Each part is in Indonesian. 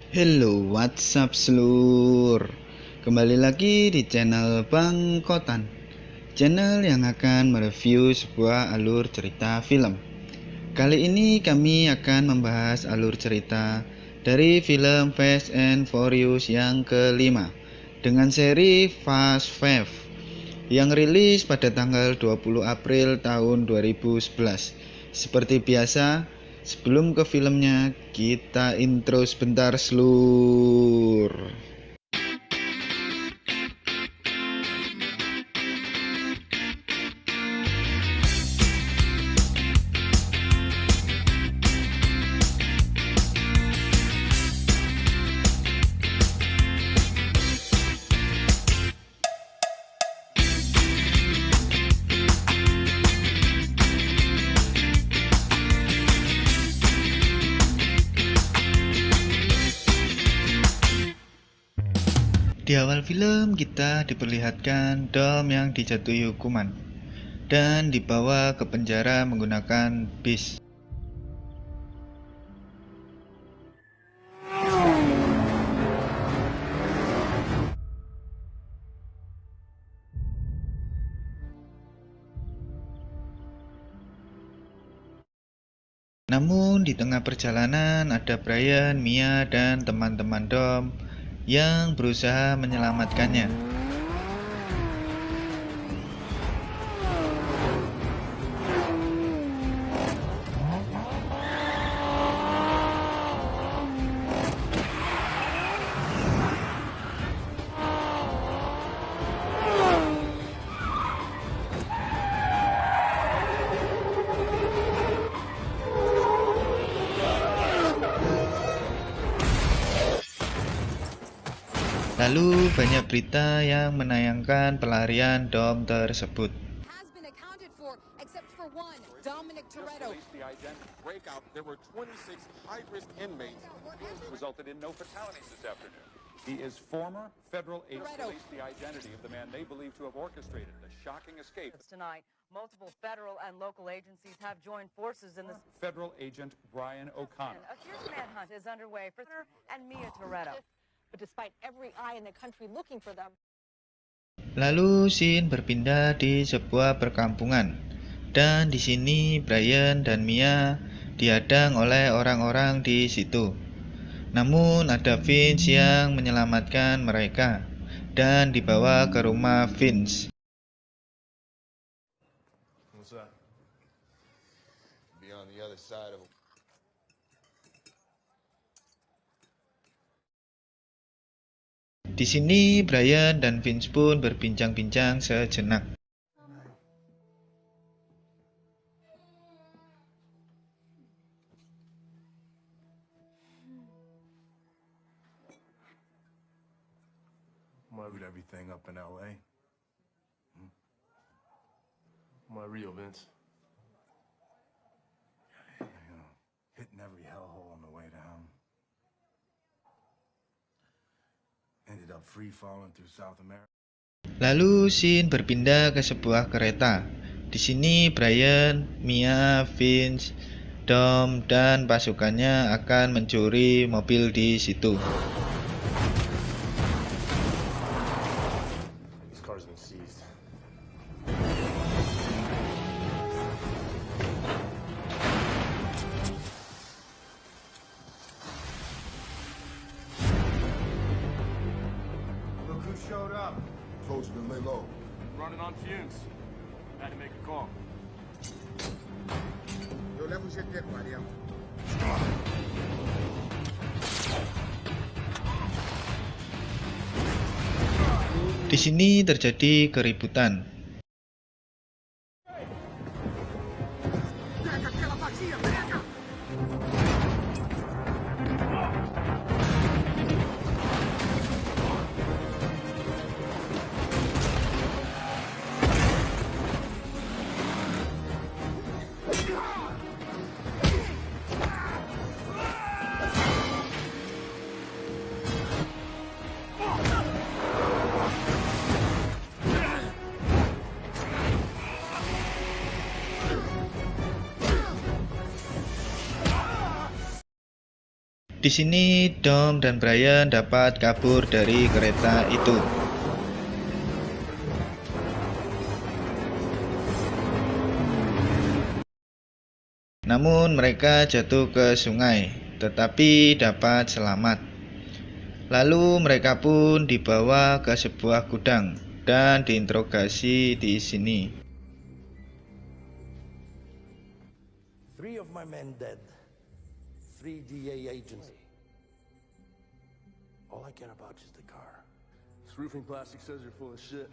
Hello, what's up seluruh? Kembali lagi di channel Bang Kotan, channel yang akan mereview sebuah alur cerita film. Kali ini kami akan membahas alur cerita dari film Fast and Furious yang kelima dengan seri Fast Five yang rilis pada tanggal 20 April tahun 2011. Seperti biasa, sebelum ke filmnya, kita intro sebentar seluruh. Di awal film kita diperlihatkan Dom yang dijatuhi hukuman dan dibawa ke penjara menggunakan bis. Namun di tengah perjalanan ada Brian, Mia, dan teman-teman Dom yang berusaha menyelamatkannya. Lalu banyak berita yang menayangkan pelarian Dom tersebut. Has been accounted for, except for one, Dominic Toretto. Breakout, there were 26 high-risk inmates, resulted in no fatalities this afternoon. He is former federal agent. Released the identity of the man they believe to have orchestrated the shocking escape. Tonight, multiple federal and local agencies have joined forces in this. Federal agent Brian O'Connor. A fierce manhunt is underway for Turner and Mia Toretto. But despite every eye in the country looking for them, Lalu scene berpindah di sebuah perkampungan, dan di sini Brian dan Mia dihadang oleh orang-orang di situ. Namun ada Vince yang menyelamatkan mereka dan dibawa ke rumah Vince. What's that? Be on the other side of. Di sini Brian dan Vince pun berbincang-bincang sejenak. Mugged everything up in LA. My real Vince. You know, hitting every hellhole on the way down. Ended up free falling through South America. Lalu scene berpindah ke sebuah kereta. Di sini Brian, Mia, Vince, Dom, dan pasukannya akan mencuri mobil di situ. These cars been seized. Look who showed up. Told you to lay low. Running on fumes. Had to make a call. Yo, lève jet tête, Mariam. Di sini terjadi keributan. Di sini Dom dan Brian dapat kabur dari kereta itu. Namun mereka jatuh ke sungai, tetapi dapat selamat. Lalu mereka pun dibawa ke sebuah gudang dan diinterogasi di sini. 3 of my men dead. 3 DA agents. All I care about is the car. This roofing plastic says you're full of shit.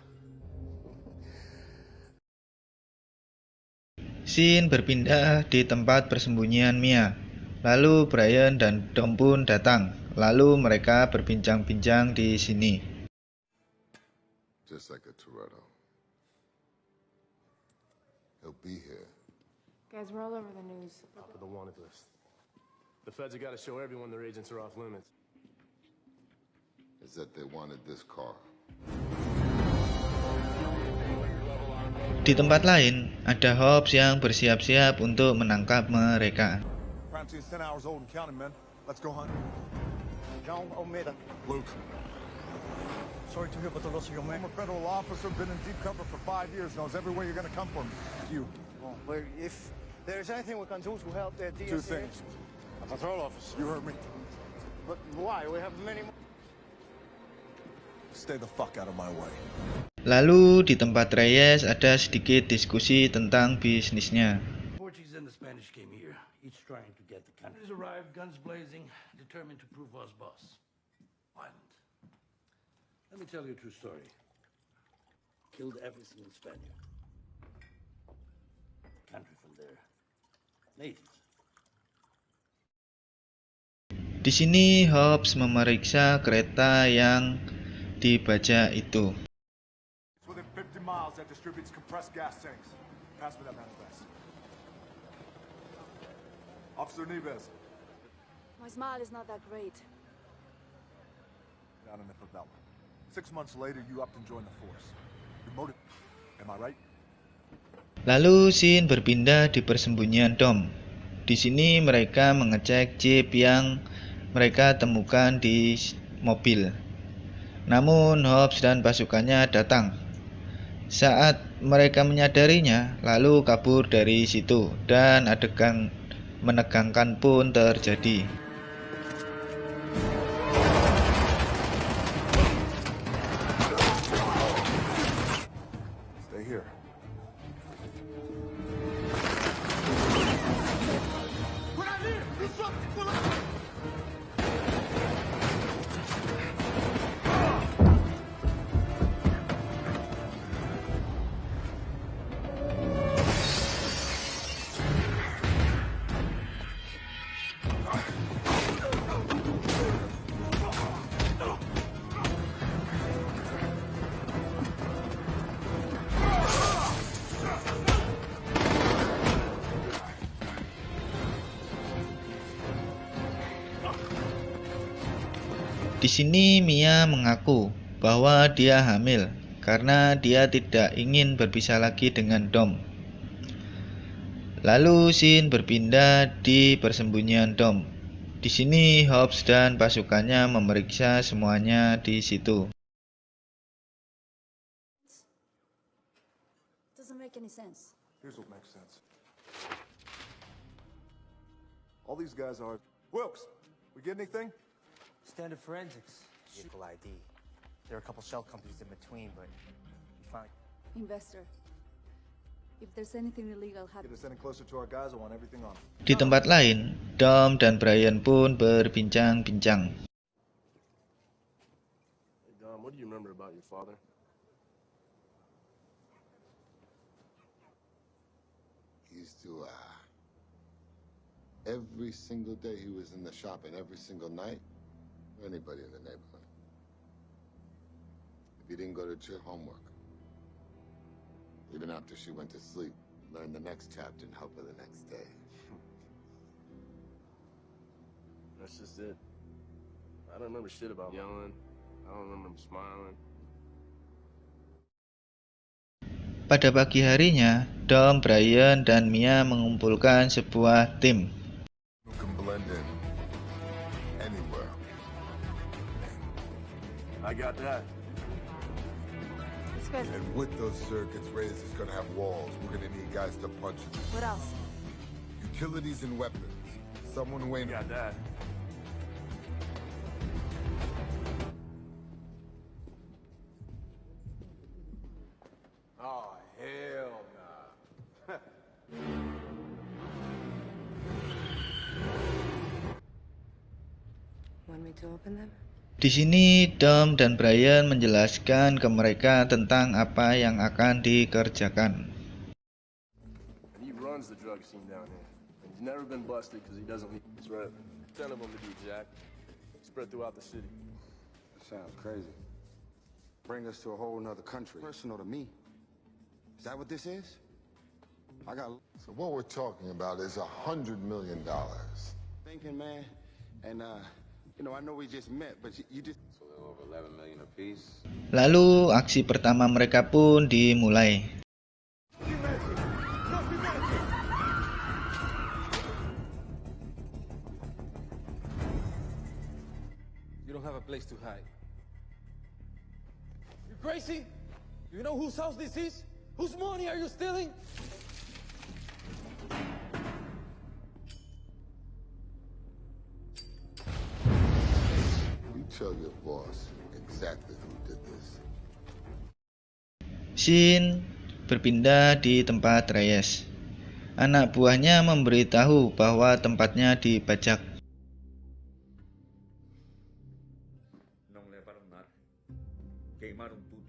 Scene berpindah di tempat persembunyian Mia. Lalu Brian dan Dom pun datang. Lalu mereka berbincang-bincang di sini. Just like a Toretto. He'll be here. Guys, we're all over the news. Top of the wanted list. The feds have got to show everyone their agents are off limits. Is that they wanted this car. Di tempat lain, ada Hobbs yang bersiap-siap untuk menangkap mereka. Crime scene's 10 hours old and counting, man. Let's go hunt. John Almeida. Luke. Sorry to hear about the loss of your man. I'm a federal officer, been in deep cover for 5 years, knows every way you're gonna come for me. It's you. Well, if there's anything we can do to help the DSA... Two things. A patrol officer. You heard me. But why? We have many more... Stay the fuck out of my way. Lalu di tempat Reyes ada sedikit diskusi tentang bisnisnya. Portuguese and the Spanish came here, each trying to get the countries arrived, guns blazing, determined to prove us boss. Violent. Let me tell you a true story. Killed every single Spaniard. Country from there. Natives. Di sini Hobbs memeriksa kereta yang dibajak itu. It's within 50 miles that distributes compressed gas tanks. Pass me that manifest. Officer Neves. My smile is not that great. Down in the favela. 6 months later, you upped and joined the force. Your motive. Am I right? Lalu scene berpindah di persembunyian Dom. Di sini mereka mengecek jeep yang mereka temukan di mobil. Namun Hobbs dan pasukannya datang. Saat mereka menyadarinya, lalu kabur dari situ dan adegan menegangkan pun terjadi. Stay here. Di sini Mia mengaku bahwa dia hamil karena dia tidak ingin berpisah lagi dengan Dom. Lalu scene berpindah di persembunyian Dom. Di sini Hobbs dan pasukannya memeriksa semuanya di situ. Doesn't make any sense. Here's what makes sense. All these guys are... Wilkes, we get anything? Standard forensics. Vehicle ID. There are a couple shell companies in between, but we find... Investor. If there's anything illegal Get happening... us any closer to our guys, I want everything on them. Di tempat lain, Dom dan Brian pun berbincang-bincang. Hey, Dom, what do you remember about your father? He used to, every single day he was in the shop, and every single night, anybody in the neighborhood. If you didn't go to your homework, even after she went to sleep, learn the next chapter and help her the next day. That's just it. I don't remember shit about yelling. I don't remember him smiling. Pada pagi harinya, Dom, Brian, dan Mia mengumpulkan sebuah tim. Who can blend in I got that. This guy's... And with those circuits, Reyes is gonna have walls. We're gonna need guys to punch it. What else? Utilities and weapons. Someone who ain't... Got that. Oh, hell nah. Want me to open them? Di sini Dom dan Brian menjelaskan ke mereka tentang apa yang akan dikerjakan. He runs the drug scene down here. And he's never been busted because he doesn't need his rep. 10 of them to do, Jack. Spread throughout the city. That sounds crazy. Bring us to a whole nother country. Personal to me. Is that what this is? I got... So what we're talking about is $100 million. Thinking, man. And, you know, I know we just met, but you just... So they're over 11 million apiece. Lalu aksi pertama mereka pun dimulai. You don't have a place to hide. You crazy? You know whose house this is? Whose money are you stealing? You tell your boss exactly who did this. Scene berpindah di tempat Reyes. Anak buahnya memberitahu bahwa tempatnya dibajak. Não levaram nada. Queimaram tudo.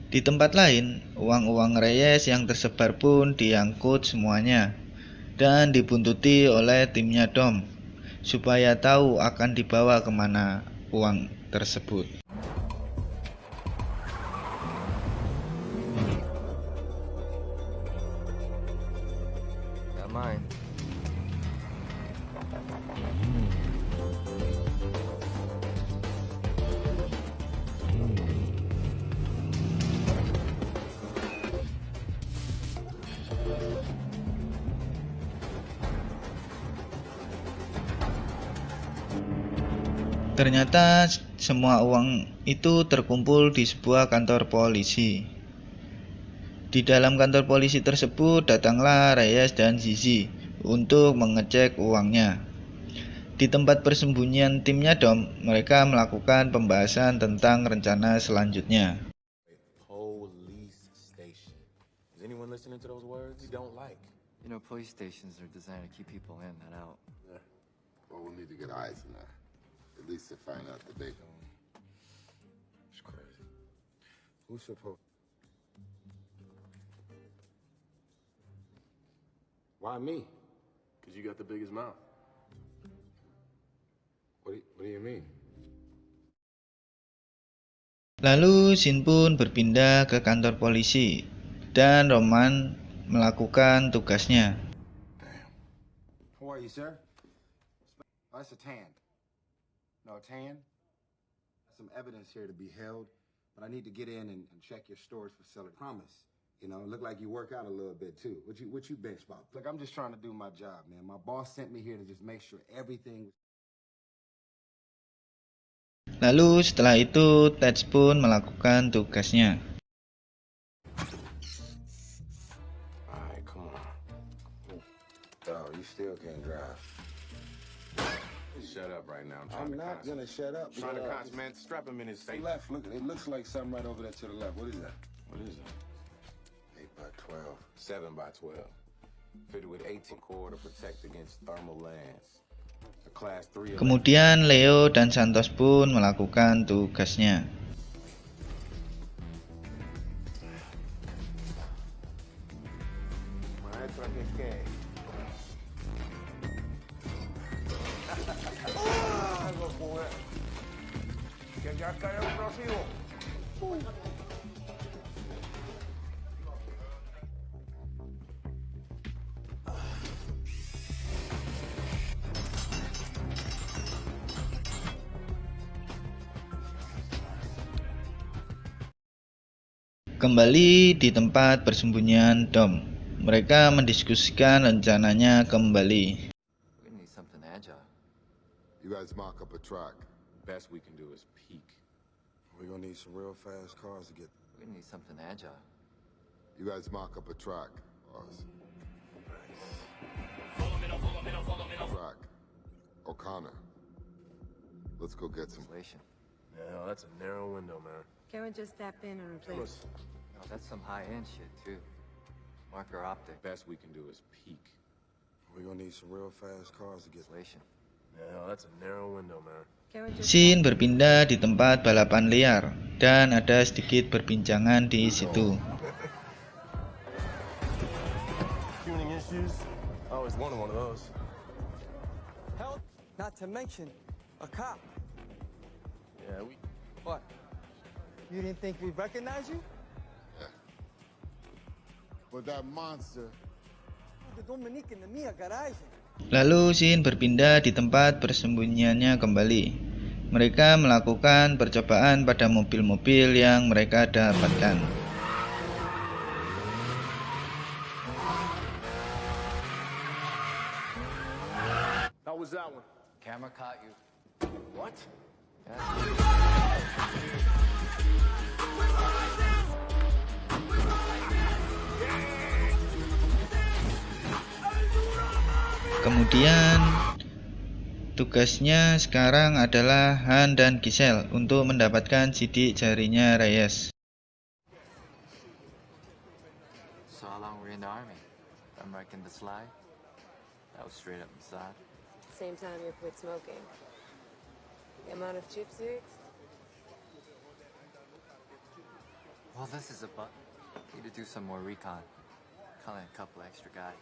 Di tempat lain, uang-uang Reyes yang tersebar pun diangkut semuanya dan dibuntuti oleh timnya Dom supaya tahu akan dibawa kemana uang tersebut. Not mine. Ternyata semua uang itu terkumpul di sebuah kantor polisi. Di dalam kantor polisi tersebut datanglah Reyes dan Zizi untuk mengecek uangnya. Di tempat persembunyian timnya Dom, mereka melakukan pembahasan tentang rencana selanjutnya. Police station. Is anyone listening to those words you don't like? You know, police stations are designed to keep people in, not out. Yeah. Well, we'll need to get eyes on that. At least to find out the date. It's crazy. Who's supposed... Why me? Because you got the biggest mouth. What do you mean? Lalu Shin pun berpindah ke kantor polisi dan Roman melakukan tugasnya. Damn. How are you, sir? Oh, that's a tan. No, tan? Some evidence here to be held, but I need to get in and check your storage facility. Promise. You know, look like you work out a little bit too. What you bench about? Look, I'm just trying to do my job, man. My boss sent me here to just make sure everything. Lalu setelah itu Ted pun melakukan tugasnya. Alright, come on. Oh, you still can't drive. Shut up right now. I'm not gonna shut up. Trying to concentrate, man. Strap him in his safe. Left. Look, it looks like something right over there to the left. What is that? What is it? 8x12. 7x12. Fitted with 18 core to protect against thermal lands. A class 3. Kemudian Leo dan Santos pun melakukan tugasnya. Maestro, ¿qué? Que ya cayó explosivo. Kembali di tempat persembunyian Dom, mereka mendiskusikan rencananya kembali. You guys mock up a track. Best we can do is peek. We're gonna need some real fast cars to get. We need something agile. You guys mock up a track, boss. Track. O'Connor. Let's go get some. Yeah, that's a narrow window, man. Can we just step in and replace? No, that's some high-end shit, too. Marker optic. Best we can do is peek. We're gonna need some real fast cars to get. Yeah, that's a narrow window, man. Scene berpindah di tempat balapan liar dan ada sedikit perbincangan di situ. Tuning issues? I always wanted one of those. Hell, not to mention a cop. Yeah, What? You didn't think we'd recognize you? But that monster. The Dominique and the Mia garage. Lalu scene berpindah di tempat persembunyiannya kembali. Mereka melakukan percobaan pada mobil-mobil yang mereka dapatkan. How was that one? Camera caught you. What? Kemudian tugasnya sekarang adalah Han dan Giselle untuk mendapatkan sidik jarinya Reyes. So how long were you in the army? Remember I can the slide? That was straight up inside. Same time you quit smoking. The amount of chipsticks? Well, this is a button. Need to do some more recon. Calling a couple extra guys.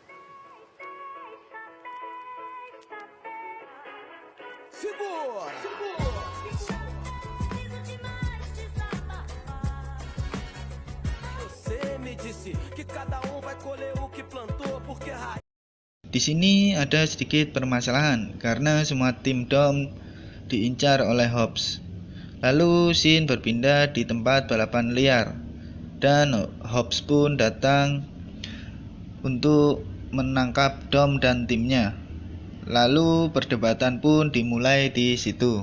Segura! Você me disse que cada vai colher o que plantou porque Di sini ada sedikit permasalahan karena semua tim Dom diincar oleh Hobbs. Lalu scene berpindah di tempat balapan liar dan Hobbs pun datang untuk menangkap Dom dan timnya. Lalu perdebatan pun dimulai di situ.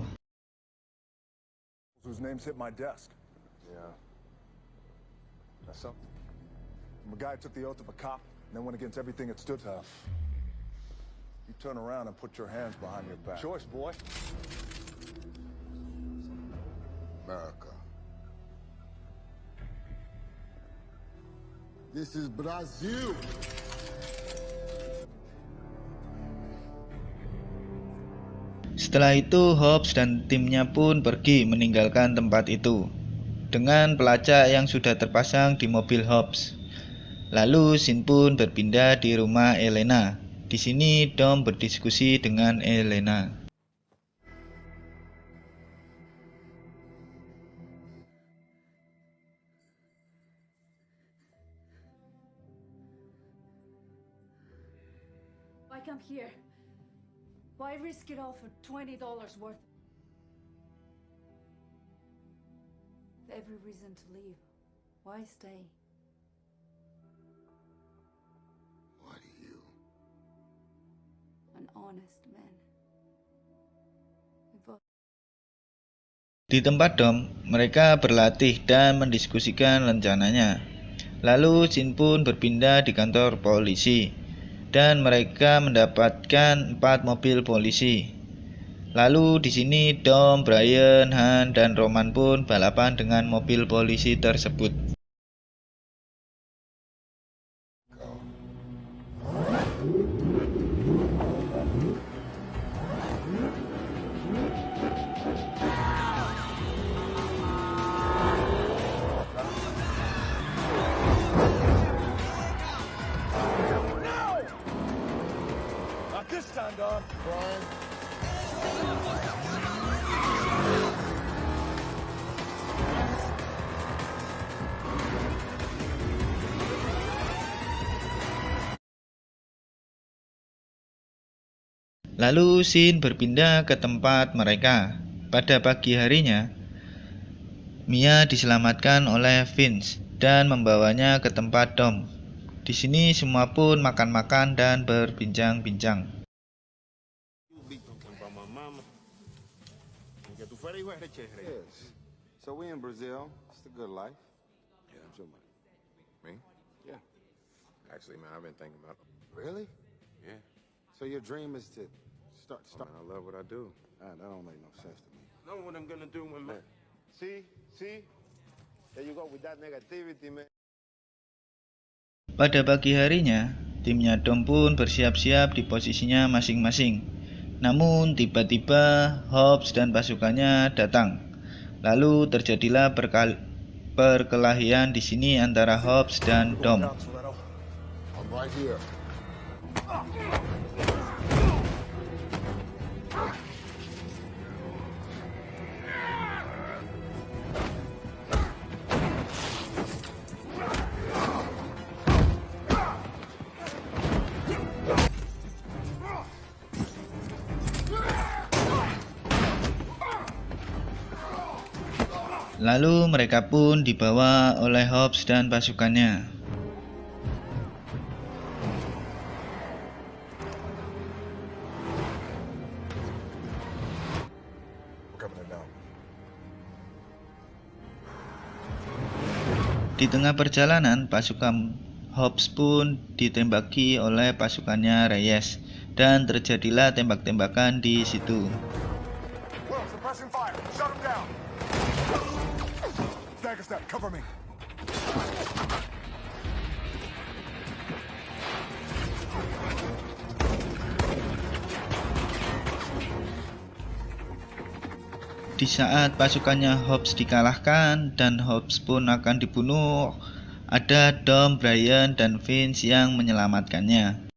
Whose names hit my desk. Yeah. That's something. I'm a guy who took the oath of a cop and then went against everything it stood for. You turn around and put your hands behind your back. Choice, boy. America. This is Brazil. Setelah itu Hobbs dan timnya pun pergi meninggalkan tempat itu dengan pelacak yang sudah terpasang di mobil Hobbs. Lalu scene pun berpindah di rumah Elena. Di sini Dom berdiskusi dengan Elena. Why come here? Why risk it all for $20 worth? Every reason to leave. Why stay? Why do you? An honest man. Di tempat Dom, mereka berlatih dan mendiskusikan rencananya. Lalu scene pun berpindah di kantor polisi dan mereka mendapatkan 4 mobil polisi. Lalu di sini Dom, Brian, Han, dan Roman pun balapan dengan mobil polisi tersebut. Not this time, Dom. Brian. Lalu scene berpindah ke tempat mereka. Pada pagi harinya, Mia diselamatkan oleh Vince dan membawanya ke tempat Dom. Di sini semua pun makan-makan dan berbincang-bincang. Yes. So we in Brazil. It's the good life. Yeah, I'm so money. Me? Yeah. Actually, man, I've been thinking about it. Really? Yeah. So your dream is to start. Man, I love what I do. That don't make no sense to me. Know what I'm gonna do when See? There you go with that negativity, man. Pada pagi harinya, timnya Dom pun bersiap-siap di posisinya masing-masing. Namun tiba-tiba Hobbs dan pasukannya datang. Lalu terjadilah perkelahian di sini antara Hobbs dan Dom. I'm right here. Lalu mereka pun dibawa oleh Hobbs dan pasukannya. Di tengah perjalanan, pasukan Hobbs pun ditembaki oleh pasukannya Reyes, dan terjadilah tembak-tembakan di situ. Cover me. Di saat pasukannya Hobbs dikalahkan dan Hobbs pun akan dibunuh, ada Dom, Brian, dan Vince yang menyelamatkannya.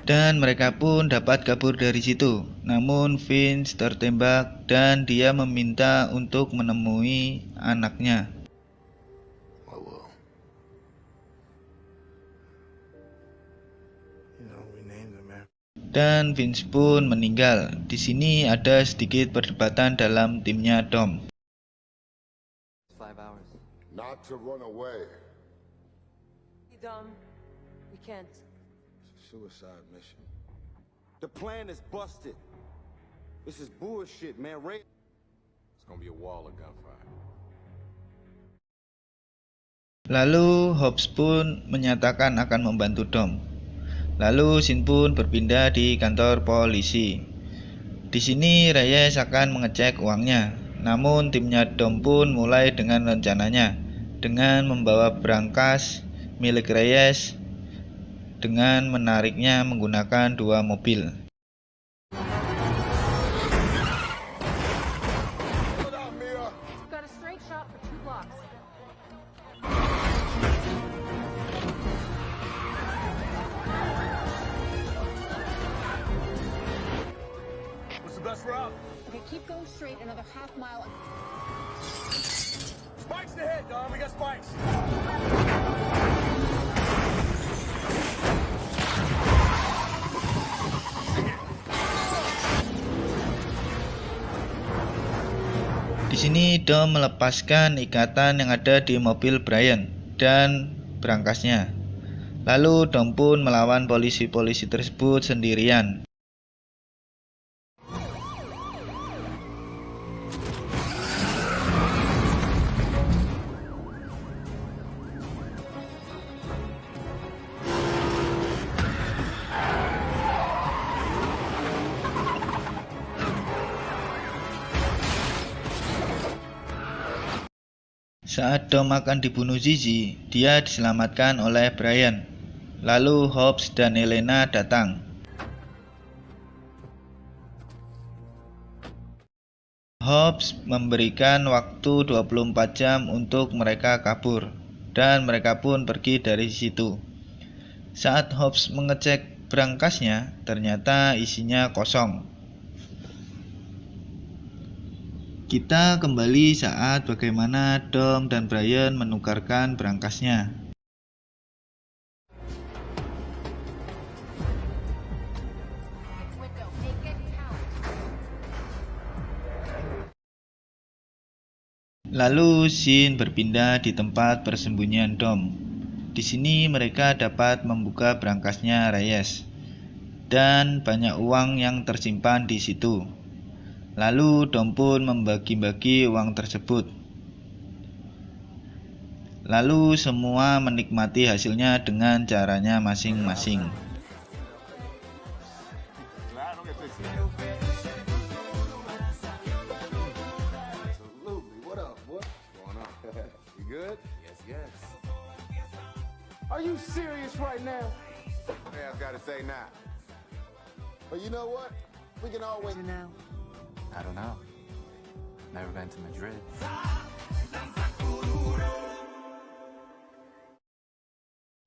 Dan mereka pun dapat kabur dari situ. Namun Vince tertembak dan dia meminta untuk menemui anaknya. Dan Vince pun meninggal. Di sini ada sedikit perdebatan dalam timnya Dom. 5 hours. Not to run away. Dom, we can't. Suicide mission. The plan is busted. This is bullshit, man. It's gonna be a wall of gunfire. Lalu Hobbs pun menyatakan akan membantu Dom. Lalu Sin pun berpindah di kantor polisi. Di sini Reyes akan mengecek uangnya. Namun timnya Dom pun mulai dengan rencananya, dengan membawa brankas milik Reyes dengan menariknya menggunakan 2 mobil. Got a straight shot for 2 blocks. What's the best route? Okay, keep going straight another half mile. Spikes to hit, Dom. We got spikes. Di sini Dom melepaskan ikatan yang ada di mobil Brian dan brankasnya. Lalu Dom pun melawan polisi-polisi tersebut sendirian. Saat Dom akan dibunuh Zizi, dia diselamatkan oleh Brian. Lalu Hobbs dan Elena datang. Hobbs memberikan waktu 24 jam untuk mereka kabur, dan mereka pun pergi dari situ. Saat Hobbs mengecek brankasnya, ternyata isinya kosong. Kita kembali saat bagaimana Dom dan Brian menukarkan brankasnya. Lalu scene berpindah di tempat persembunyian Dom. Di sini mereka dapat membuka brankasnya Reyes dan banyak uang yang tersimpan di situ. Lalu Dom pun membagi-bagi uang tersebut. Lalu semua menikmati hasilnya dengan caranya masing-masing. Are you serious right now? Yeah, I've got to say now. But you know what? We can always now. I don't know. Never been to Madrid.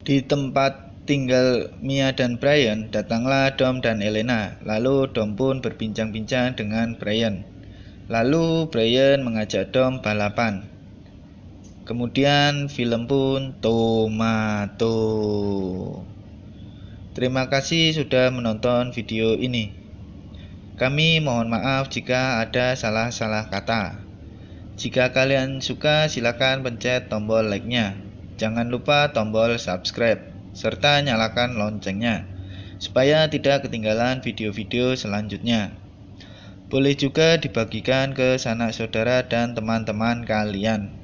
Di tempat tinggal Mia dan Brian, datanglah Dom dan Elena. Lalu Dom pun berbincang-bincang dengan Brian. Lalu Brian mengajak Dom balapan. Kemudian film pun tomato. Terima kasih sudah menonton video ini. Kami mohon maaf jika ada salah-salah kata. Jika kalian suka, silakan pencet tombol like-nya. Jangan lupa tombol subscribe serta nyalakan loncengnya supaya tidak ketinggalan video-video selanjutnya. Boleh juga dibagikan ke sanak saudara dan teman-teman kalian.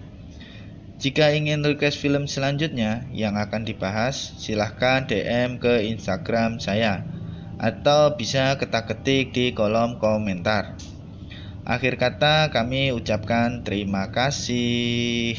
Jika ingin request film selanjutnya yang akan dibahas, silahkan DM ke Instagram saya atau bisa ketik di kolom komentar. Akhir kata kami ucapkan terima kasih.